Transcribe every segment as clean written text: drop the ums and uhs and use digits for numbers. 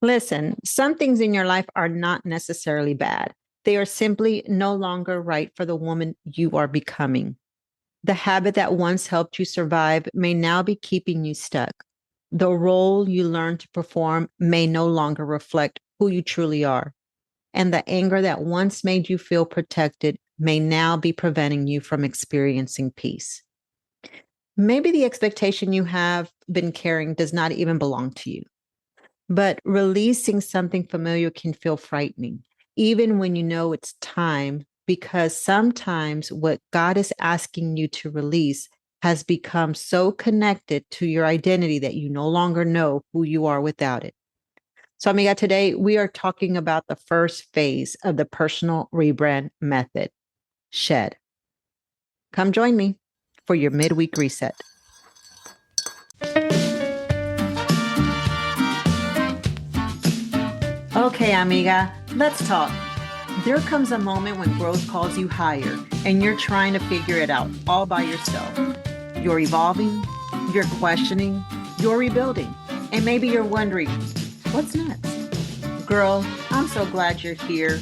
Listen, some things in your life are not necessarily bad. They are simply no longer right for the woman you are becoming. The habit that once helped you survive may now be keeping you stuck. The role you learned to perform may no longer reflect who you truly are. And the anger that once made you feel protected may now be preventing you from experiencing peace. Maybe the expectation you have been carrying does not even belong to you. But releasing something familiar can feel frightening, even when you know it's time, because sometimes what God is asking you to release has become so connected to your identity that you no longer know who you are without it. So, amiga, today we are talking about the first phase of the personal rebrand method, shed. Come join me for your midweek reset. Okay, amiga, let's talk. There comes a moment when growth calls you higher and you're trying to figure it out all by yourself. You're evolving, you're questioning, you're rebuilding, and maybe you're wondering, what's next? Girl, I'm so glad you're here.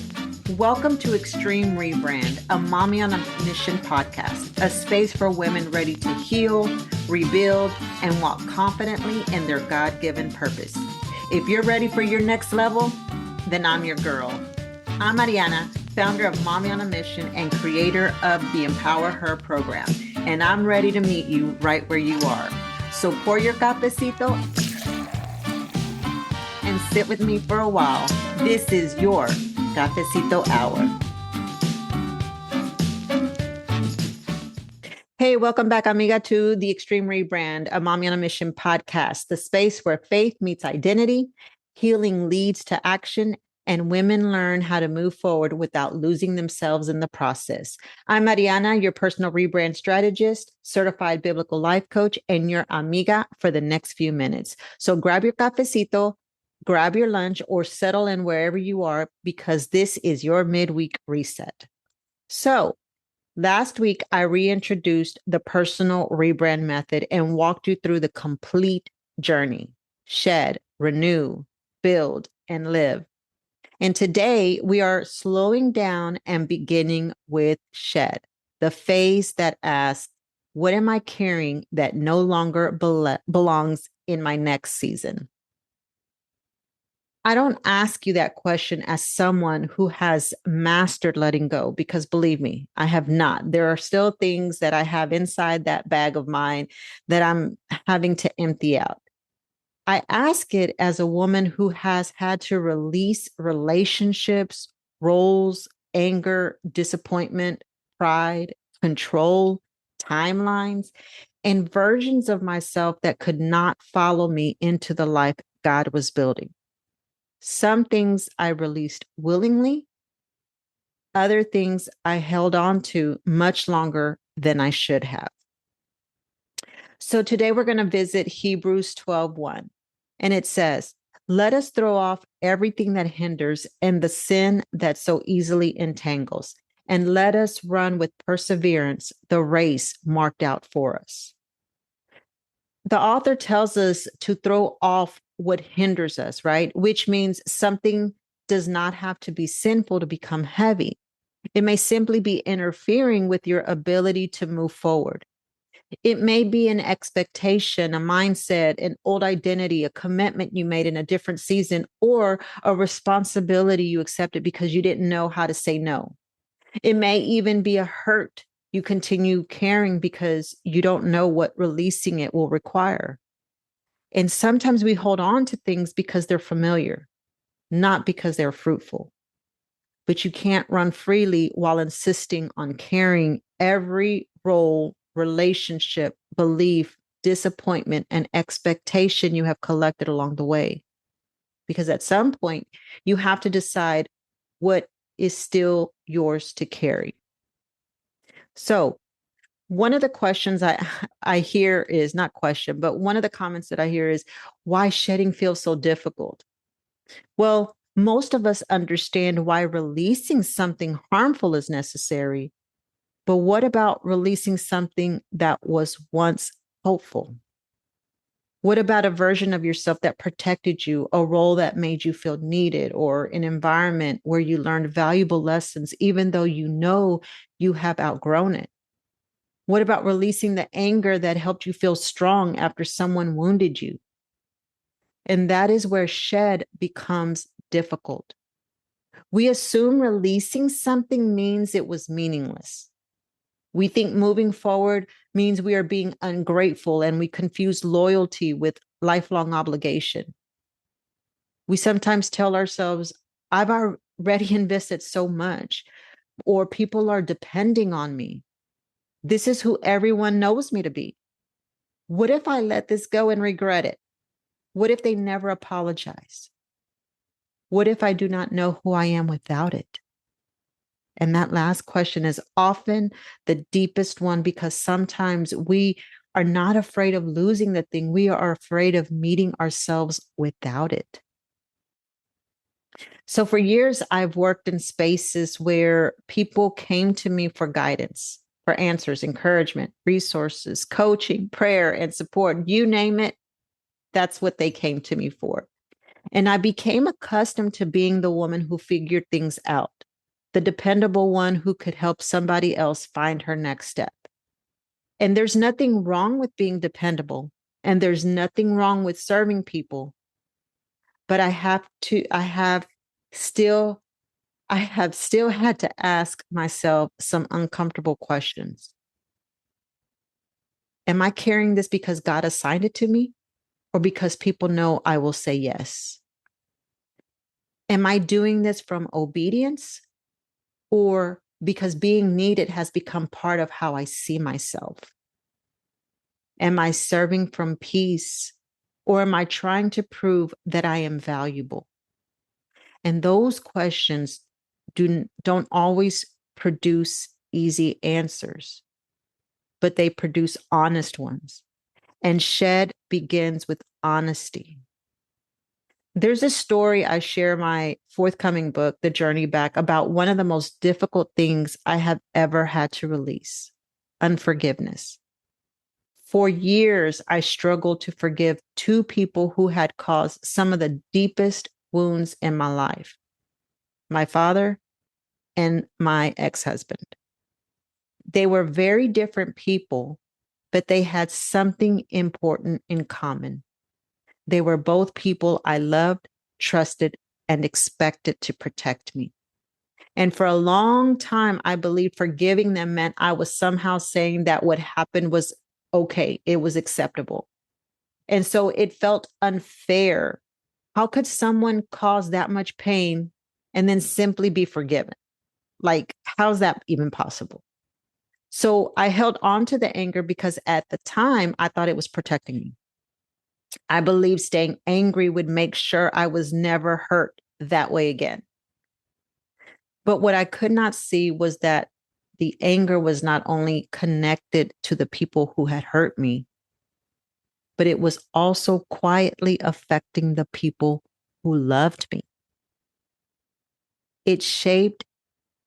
Welcome to Extreme Rebrand, a Mommy on a Mission podcast, a space for women ready to heal, rebuild, and walk confidently in their God-given purpose. If you're ready for your next level, then I'm your girl. I'm Mariana, founder of Mommy on a Mission and creator of the Empower Her program, and I'm ready to meet you right where you are. So pour your cafecito and sit with me for a while. This is your Cafecito Hour. Hey, welcome back, amiga, to the Extreme Rebrand, a Mommy on a Mission podcast, the space where faith meets identity, healing leads to action, and women learn how to move forward without losing themselves in the process. I'm Mariana, your personal rebrand strategist, certified biblical life coach, and your amiga for the next few minutes. So grab your cafecito, grab your lunch, or settle in wherever you are, because this is your midweek reset. So, last week, I reintroduced the personal rebrand method and walked you through the complete journey: shed, renew, build, and live. And today, we are slowing down and beginning with shed, the phase that asks, what am I carrying that no longer belongs in my next season? I don't ask you that question as someone who has mastered letting go, because believe me, I have not. There are still things that I have inside that bag of mine that I'm having to empty out. I ask it as a woman who has had to release relationships, roles, anger, disappointment, pride, control, timelines, and versions of myself that could not follow me into the life God was building. Some things I released willingly, other things I held on to much longer than I should have. So today we're going to visit Hebrews 12:1, and it says, "Let us throw off everything that hinders and the sin that so easily entangles, and let us run with perseverance the race marked out for us." The author tells us to throw off what hinders us, right? Which means something does not have to be sinful to become heavy. It may simply be interfering with your ability to move forward. It may be an expectation, a mindset, an old identity, a commitment you made in a different season, or a responsibility you accepted because you didn't know how to say no. It may even be a hurt you continue carrying because you don't know what releasing it will require. And sometimes we hold on to things because they're familiar, not because they're fruitful. But you can't run freely while insisting on carrying every role, relationship, belief, disappointment, and expectation you have collected along the way. Because at some point, you have to decide what is still yours to carry. So, one of the questions I hear is not question, but one of the comments that I hear is, why shedding feels so difficult? Well, most of us understand why releasing something harmful is necessary, but what about releasing something that was once hopeful? What about a version of yourself that protected you, a role that made you feel needed, or an environment where you learned valuable lessons, even though you know you have outgrown it? What about releasing the anger that helped you feel strong after someone wounded you? And that is where shed becomes difficult. We assume releasing something means it was meaningless. We think moving forward means we are being ungrateful, and we confuse loyalty with lifelong obligation. We sometimes tell ourselves, I've already invested so much, or people are depending on me. This is who everyone knows me to be. What if I let this go and regret it? What if they never apologize? What if I do not know who I am without it? And that last question is often the deepest one, because sometimes we are not afraid of losing the thing. We are afraid of meeting ourselves without it. So for years, I've worked in spaces where people came to me for guidance, for answers, encouragement, resources, coaching, prayer, and support. You name it, that's what they came to me for. And I became accustomed to being the woman who figured things out, the dependable one who could help somebody else find her next step. And there's nothing wrong with being dependable, and there's nothing wrong with serving people. But still, I have still had to ask myself some uncomfortable questions. Am I carrying this because God assigned it to me, or because people know I will say yes? Am I doing this from obedience, or because being needed has become part of how I see myself? Am I serving from peace, or am I trying to prove that I am valuable? And those questions don't always produce easy answers, but they produce honest ones. And shed begins with honesty. There's a story I share in my forthcoming book, The Journey Back, about one of the most difficult things I have ever had to release: unforgiveness. For years, I struggled to forgive two people who had caused some of the deepest wounds in my life: my father and my ex-husband. They were very different people, but they had something important in common. They were both people I loved, trusted, and expected to protect me. And for a long time, I believed forgiving them meant I was somehow saying that what happened was okay, it was acceptable. And so it felt unfair. How could someone cause that much pain and then simply be forgiven? Like, how's that even possible? So I held on to the anger because at the time I thought it was protecting me. I believed staying angry would make sure I was never hurt that way again. But what I could not see was that the anger was not only connected to the people who had hurt me, but it was also quietly affecting the people who loved me. It shaped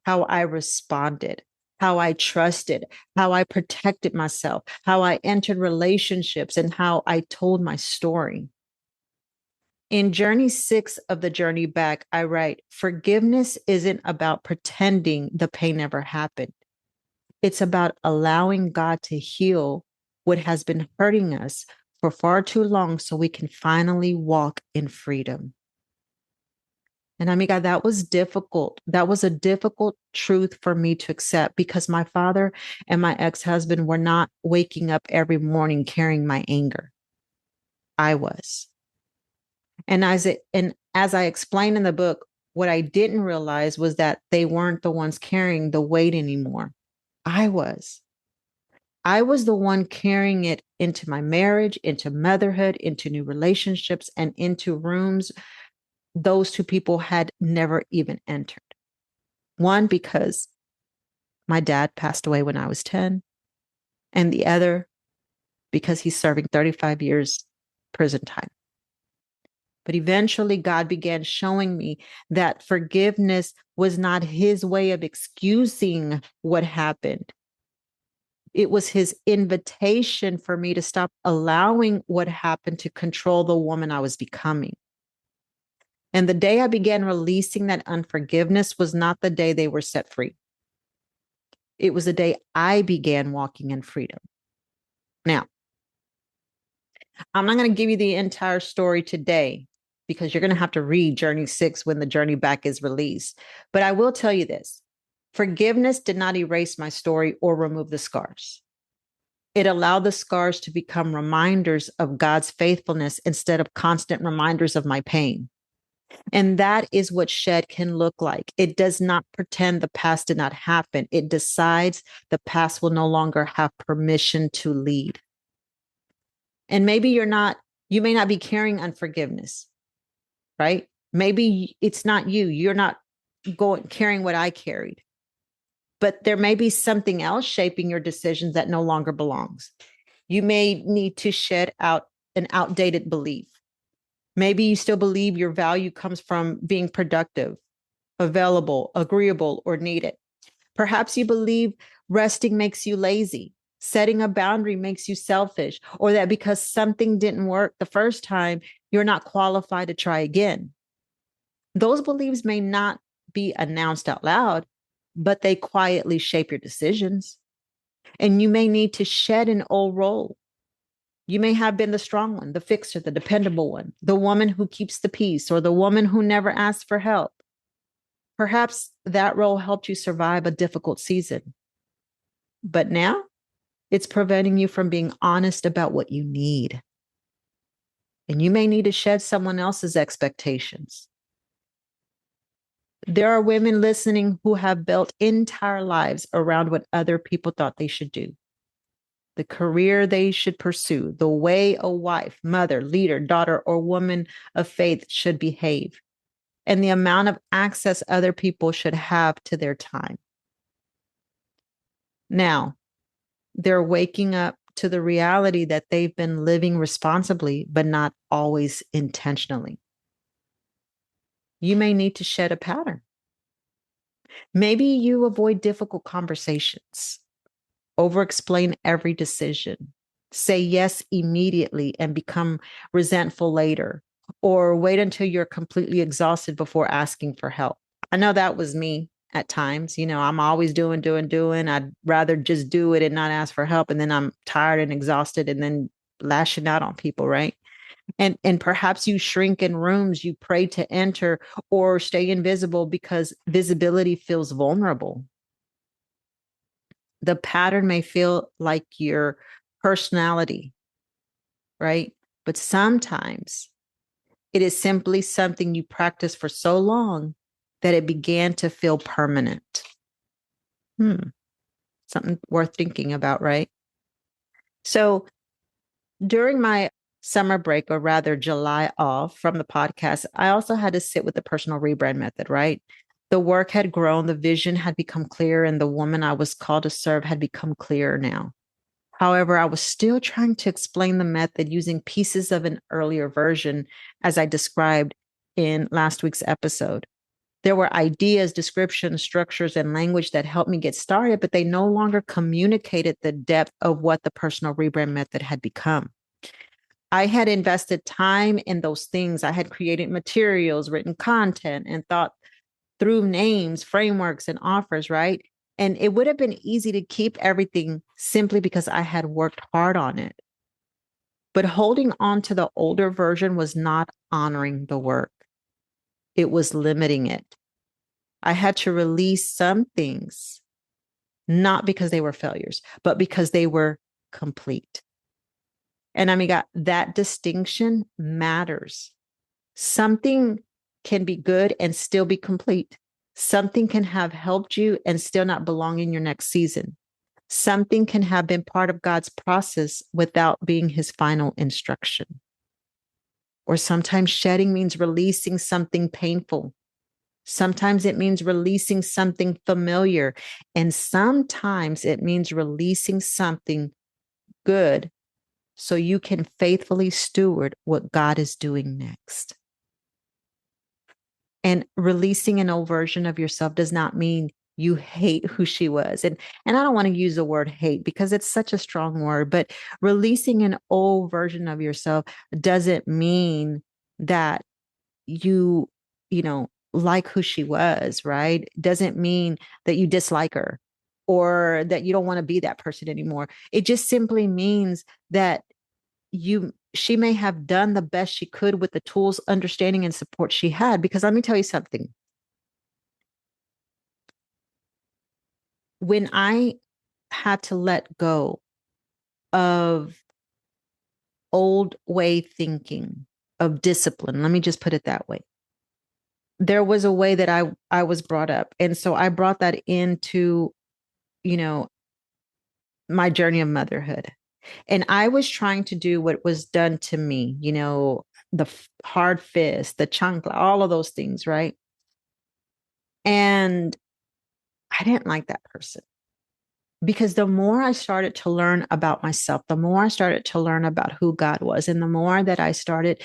how I responded, how I trusted, how I protected myself, how I entered relationships, and how I told my story. In Journey 6 of The Journey Back, I write, forgiveness isn't about pretending the pain never happened. It's about allowing God to heal what has been hurting us for far too long so we can finally walk in freedom. And amiga, that was difficult. That was a difficult truth for me to accept, because my father and my ex-husband were not waking up every morning carrying my anger. I was. And as I explained in the book, what I didn't realize was that they weren't the ones carrying the weight anymore. I was. I was the one carrying it into my marriage, into motherhood, into new relationships, and into rooms those two people had never even entered. One, because my dad passed away when I was 10, and the other, because he's serving 35 years prison time. But eventually, God began showing me that forgiveness was not his way of excusing what happened, It was his invitation for me to stop allowing what happened to control the woman I was becoming. And the day I began releasing that unforgiveness was not the day they were set free. It was the day I began walking in freedom. Now, I'm not going to give you the entire story today because you're going to have to read Journey 6 when the Journey Back is released. But I will tell you this: forgiveness did not erase my story or remove the scars. It allowed the scars to become reminders of God's faithfulness instead of constant reminders of my pain. And that is what shed can look like. It does not pretend the past did not happen. It decides the past will no longer have permission to lead. And maybe you may not be carrying unforgiveness, right? Maybe it's not you. You're not carrying what I carried. But there may be something else shaping your decisions that no longer belongs. You may need to shed out an outdated belief. Maybe you still believe your value comes from being productive, available, agreeable, or needed. Perhaps you believe resting makes you lazy, setting a boundary makes you selfish, or that because something didn't work the first time, you're not qualified to try again. Those beliefs may not be announced out loud, but they quietly shape your decisions. And you may need to shed an old role. You may have been the strong one, the fixer, the dependable one, the woman who keeps the peace, or the woman who never asks for help. Perhaps that role helped you survive a difficult season. But now it's preventing you from being honest about what you need. And you may need to shed someone else's expectations. There are women listening who have built entire lives around what other people thought they should do, the career they should pursue, the way a wife, mother, leader, daughter, or woman of faith should behave, and the amount of access other people should have to their time. Now, they're waking up to the reality that they've been living responsibly, but not always intentionally. You may need to shed a pattern. Maybe you avoid difficult conversations, over-explain every decision, say yes immediately and become resentful later, or wait until you're completely exhausted before asking for help. I know that was me at times. I'm always doing. I'd rather just do it and not ask for help. And then I'm tired and exhausted and then lashing out on people, right? And perhaps you shrink in rooms you pray to enter or stay invisible because visibility feels vulnerable. The pattern may feel like your personality, right? But sometimes it is simply something you practice for so long that it began to feel permanent. Something worth thinking about, right? So during my summer break, or rather July off from the podcast, I also had to sit with the personal rebrand method, right? The work had grown, the vision had become clear, and the woman I was called to serve had become clearer now. However, I was still trying to explain the method using pieces of an earlier version, as I described in last week's episode. There were ideas, descriptions, structures, and language that helped me get started, but they no longer communicated the depth of what the personal rebrand method had become. I had invested time in those things. I had created materials, written content, and thought through names, frameworks, and offers, right? And it would have been easy to keep everything simply because I had worked hard on it. But holding on to the older version was not honoring the work. It was limiting it. I had to release some things, not because they were failures, but because they were complete. And I mean, that distinction matters. Something can be good and still be complete. Something can have helped you and still not belong in your next season. Something can have been part of God's process without being his final instruction. Or sometimes shedding means releasing something painful. Sometimes it means releasing something familiar. And sometimes it means releasing something good so you can faithfully steward what God is doing next. And releasing an old version of yourself does not mean You hate who she was. And I don't want to use the word hate because it's such a strong word, but releasing an old version of yourself doesn't mean that you, like who she was, right? Doesn't mean that you dislike her or that you don't want to be that person anymore. It just simply means that she may have done the best she could with the tools, understanding, and support she had. Because let me tell you something. When I had to let go of old way thinking, of discipline, let me just put it that way. There was a way that I was brought up. And so I brought that into, you know, my journey of motherhood. And I was trying to do what was done to me, the hard fist, the chancla, all of those things, right? And I didn't like that person because the more I started to learn about myself, the more I started to learn about who God was, and the more that I started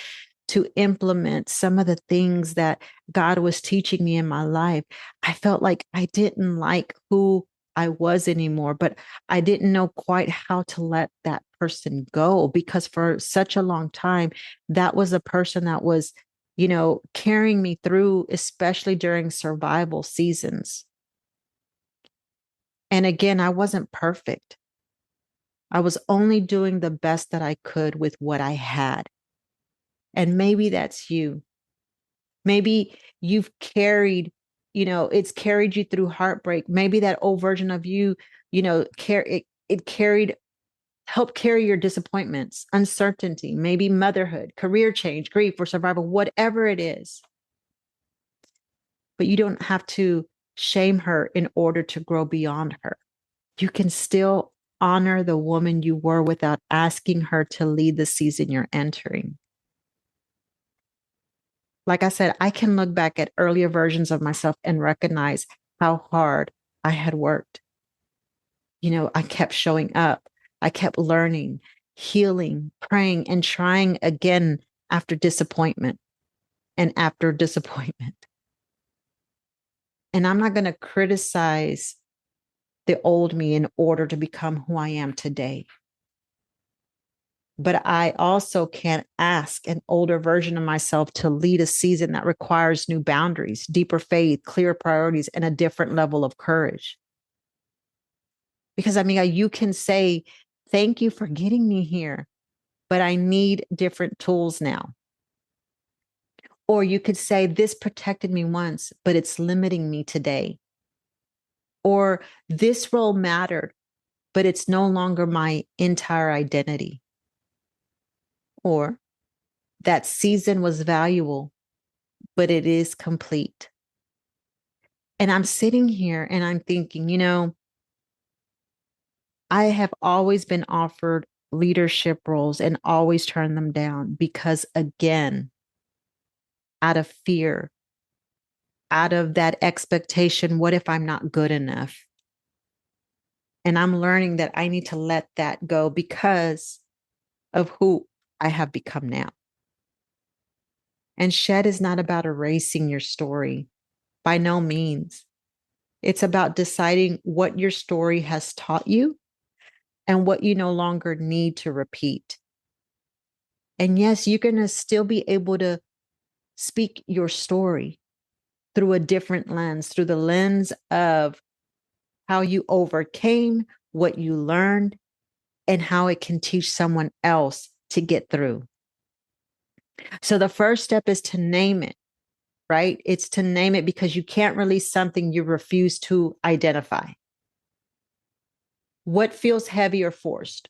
to implement some of the things that God was teaching me in my life, I felt like I didn't like who I was anymore, but I didn't know quite how to let that person go because for such a long time, that was a person that was, carrying me through, especially during survival seasons. And again, I wasn't perfect. I was only doing the best that I could with what I had. And maybe that's you. Maybe you've carried, it's carried you through heartbreak. Maybe that old version of you, it carried, helped carry your disappointments, uncertainty, maybe motherhood, career change, grief, or survival, whatever it is. But you don't have to shame her in order to grow beyond her. You can still honor the woman you were without asking her to lead the season you're entering. Like I said, I can look back at earlier versions of myself and recognize how hard I had worked. I kept showing up, I kept learning, healing, praying, and trying again after disappointment and after disappointment. And I'm not going to criticize the old me in order to become who I am today. But I also can't ask an older version of myself to lead a season that requires new boundaries, deeper faith, clear priorities, and a different level of courage. Because you can say, thank you for getting me here, but I need different tools now. Or you could say, this protected me once, but it's limiting me today. Or this role mattered, but it's no longer my entire identity. Or that season was valuable, but it is complete. And I'm sitting here and I'm thinking, I have always been offered leadership roles and always turned them down because, again, out of fear, out of that expectation, what if I'm not good enough? And I'm learning that I need to let that go because of who I have become now. And shed is not about erasing your story, by no means. It's about deciding what your story has taught you and what you no longer need to repeat. And yes, you're going to still be able to speak your story through a different lens, through the lens of how you overcame, what you learned, and how it can teach someone else to get through. So the first step is to name it, right? It's to name it because you can't release something you refuse to identify. What feels heavy or forced?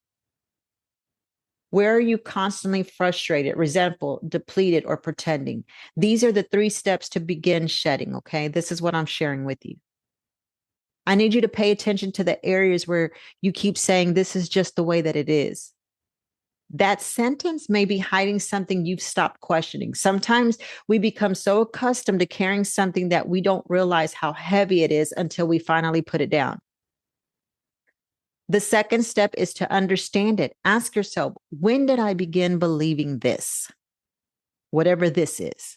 Where are you constantly frustrated, resentful, depleted, or pretending? These are the 3 steps to begin shedding, okay? This is what I'm sharing with you. I need you to pay attention to the areas where you keep saying, this is just the way that it is. That sentence may be hiding something you've stopped questioning. Sometimes we become so accustomed to carrying something that we don't realize how heavy it is until we finally put it down. The second step is to understand it. Ask yourself, when did I begin believing this? Whatever this is.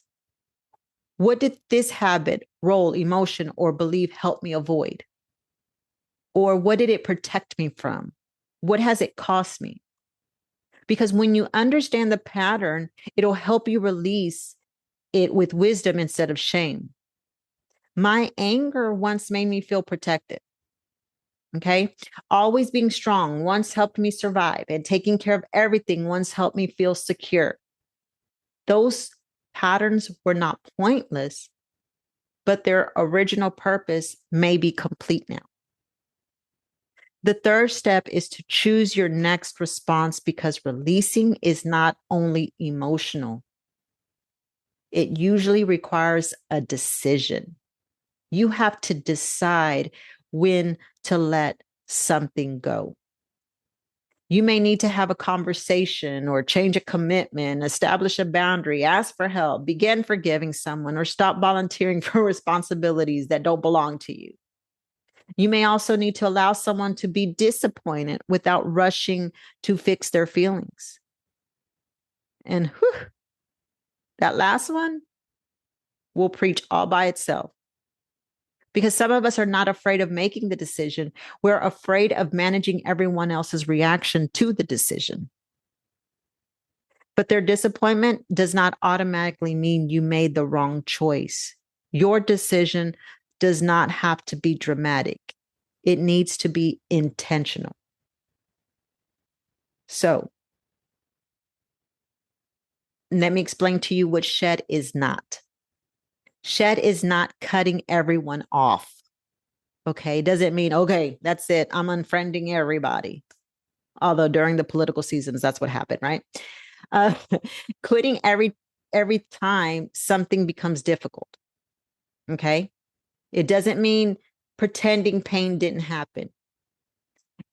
What did this habit, role, emotion, or belief help me avoid? Or what did it protect me from? What has it cost me? Because when you understand the pattern, it'll help you release it with wisdom instead of shame. My anger once made me feel protected. Okay. Always being strong once helped me survive, and taking care of everything once helped me feel secure. Those patterns were not pointless, but their original purpose may be complete now. The third step is to choose your next response, because releasing is not only emotional, it usually requires a decision. You have to decide when to let something go. You may need to have a conversation or change a commitment, establish a boundary, ask for help, begin forgiving someone, or stop volunteering for responsibilities that don't belong to you. You may also need to allow someone to be disappointed without rushing to fix their feelings. And that last one will preach all by itself. Because some of us are not afraid of making the decision. We're afraid of managing everyone else's reaction to the decision. But their disappointment does not automatically mean you made the wrong choice. Your decision does not have to be dramatic. It needs to be intentional. So, let me explain to you what shed is not. Shed is not cutting everyone off. Okay. Doesn't mean, okay, that's it. I'm unfriending everybody. Although during the political seasons, that's what happened, right? Uh, quitting every time something becomes difficult. Okay. It doesn't mean pretending pain didn't happen.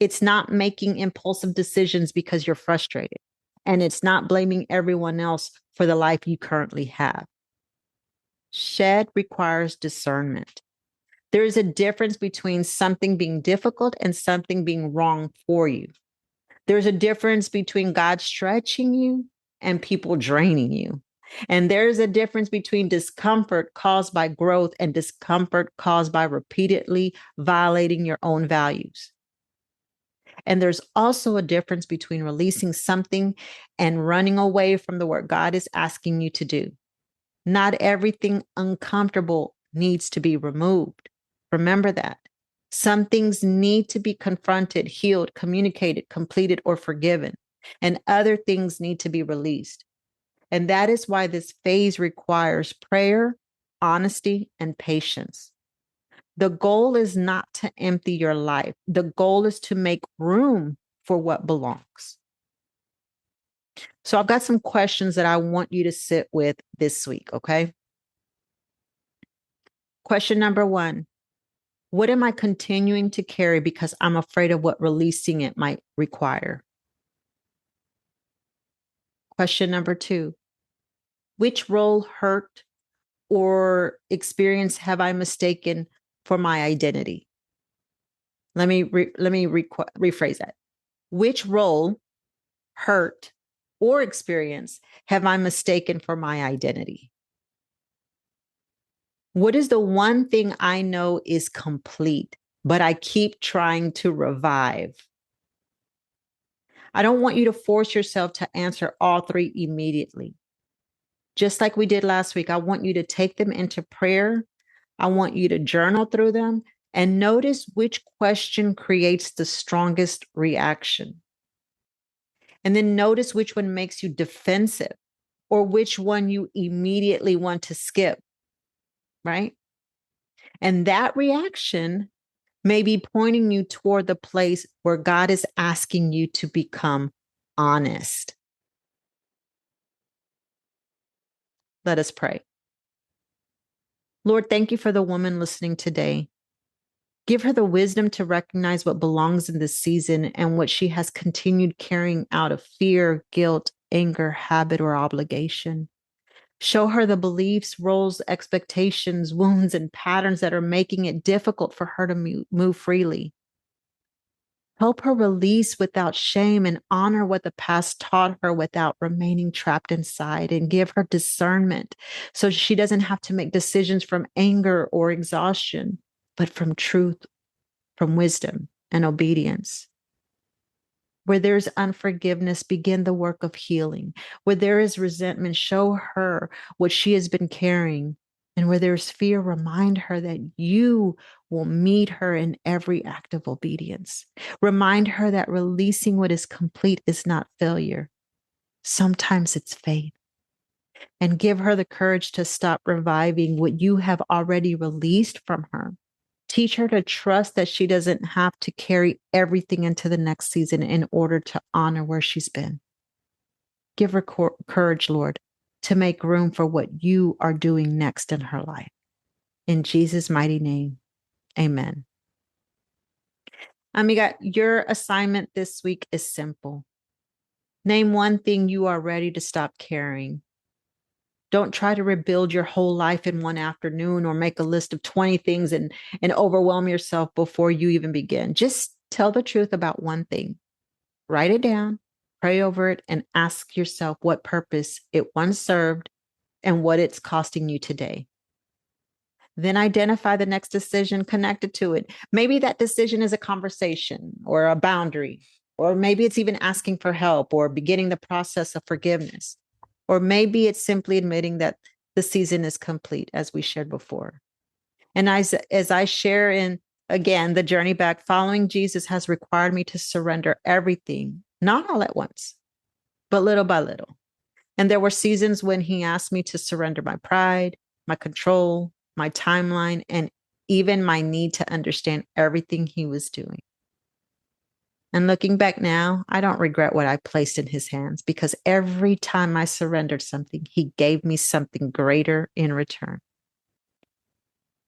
It's not making impulsive decisions because you're frustrated. And it's not blaming everyone else for the life you currently have. Shed requires discernment. There is a difference between something being difficult and something being wrong for you. There's a difference between God stretching you and people draining you. And there's a difference between discomfort caused by growth and discomfort caused by repeatedly violating your own values. And there's also a difference between releasing something and running away from the work God is asking you to do. Not everything uncomfortable needs to be removed. Remember that. Some things need to be confronted, healed, communicated, completed, or forgiven, and other things need to be released. And that is why this phase requires prayer, honesty, and patience. The goal is not to empty your life. The goal is to make room for what belongs. So I've got some questions that I want you to sit with this week, okay? Question number 1. What am I continuing to carry because I'm afraid of what releasing it might require? Question number 2. Which role, hurt, or experience have I mistaken for my identity? Let me rephrase that. Which role, hurt, or experience have I mistaken for my identity? What is the one thing I know is complete, but I keep trying to revive? I don't want you to force yourself to answer all 3 immediately. Just like we did last week, I want you to take them into prayer. I want you to journal through them and notice which question creates the strongest reaction. And then notice which one makes you defensive or which one you immediately want to skip, right? And that reaction may be pointing you toward the place where God is asking you to become honest. Let us pray. Lord, thank you for the woman listening today. Give her the wisdom to recognize what belongs in this season and what she has continued carrying out of fear, guilt, anger, habit, or obligation. Show her the beliefs, roles, expectations, wounds, and patterns that are making it difficult for her to move freely. Help her release without shame and honor what the past taught her without remaining trapped inside, and give her discernment so she doesn't have to make decisions from anger or exhaustion, but from truth, from wisdom and obedience. Where there's unforgiveness, begin the work of healing. Where there is resentment, show her what she has been carrying. And where there's fear, remind her that you will meet her in every act of obedience. Remind her that releasing what is complete is not failure. Sometimes it's faith. And give her the courage to stop reviving what you have already released from her. Teach her to trust that she doesn't have to carry everything into the next season in order to honor where she's been. Give her courage, Lord, to make room for what you are doing next in her life. In Jesus' mighty name, amen. Amiga, your assignment this week is simple. Name one thing you are ready to stop carrying. Don't try to rebuild your whole life in one afternoon or make a list of 20 things and overwhelm yourself before you even begin. Just tell the truth about one thing. Write it down, pray over it, and ask yourself what purpose it once served and what it's costing you today. Then identify the next decision connected to it. Maybe that decision is a conversation or a boundary, or maybe it's even asking for help or beginning the process of forgiveness. Or maybe it's simply admitting that the season is complete, as we shared before. And as I share in, again, the journey back, following Jesus has required me to surrender everything, not all at once, but little by little. And there were seasons when he asked me to surrender my pride, my control, my timeline, and even my need to understand everything he was doing. And looking back now, I don't regret what I placed in his hands, because every time I surrendered something, he gave me something greater in return.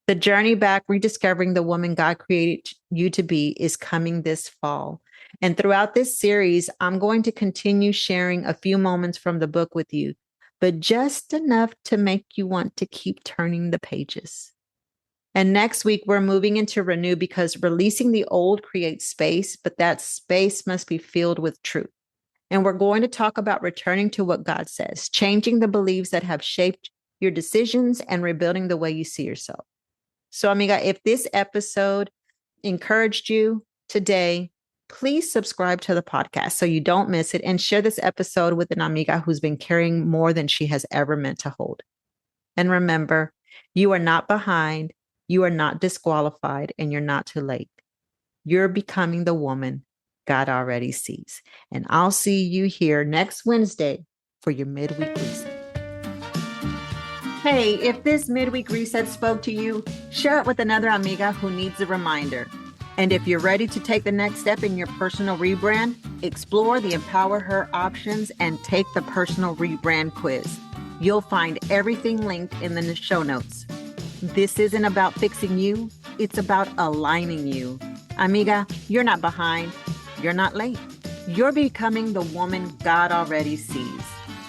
The journey back, rediscovering the woman God created you to be, is coming this fall. And throughout this series, I'm going to continue sharing a few moments from the book with you, but just enough to make you want to keep turning the pages. And next week, we're moving into renew, because releasing the old creates space, but that space must be filled with truth. And we're going to talk about returning to what God says, changing the beliefs that have shaped your decisions, and rebuilding the way you see yourself. So, amiga, if this episode encouraged you today, please subscribe to the podcast so you don't miss it, and share this episode with an amiga who's been carrying more than she has ever meant to hold. And remember, you are not behind. You are not disqualified, and you're not too late. You're becoming the woman God already sees. And I'll see you here next Wednesday for your midweek reset. Hey, if this midweek reset spoke to you, share it with another amiga who needs a reminder. And if you're ready to take the next step in your personal rebrand, explore the Empower Her options and take the personal rebrand quiz. You'll find everything linked in the show notes. This isn't about fixing you. It's about aligning you. Amiga, you're not behind. You're not late. You're becoming the woman God already sees.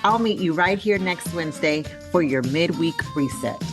I'll meet you right here next Wednesday for your midweek reset.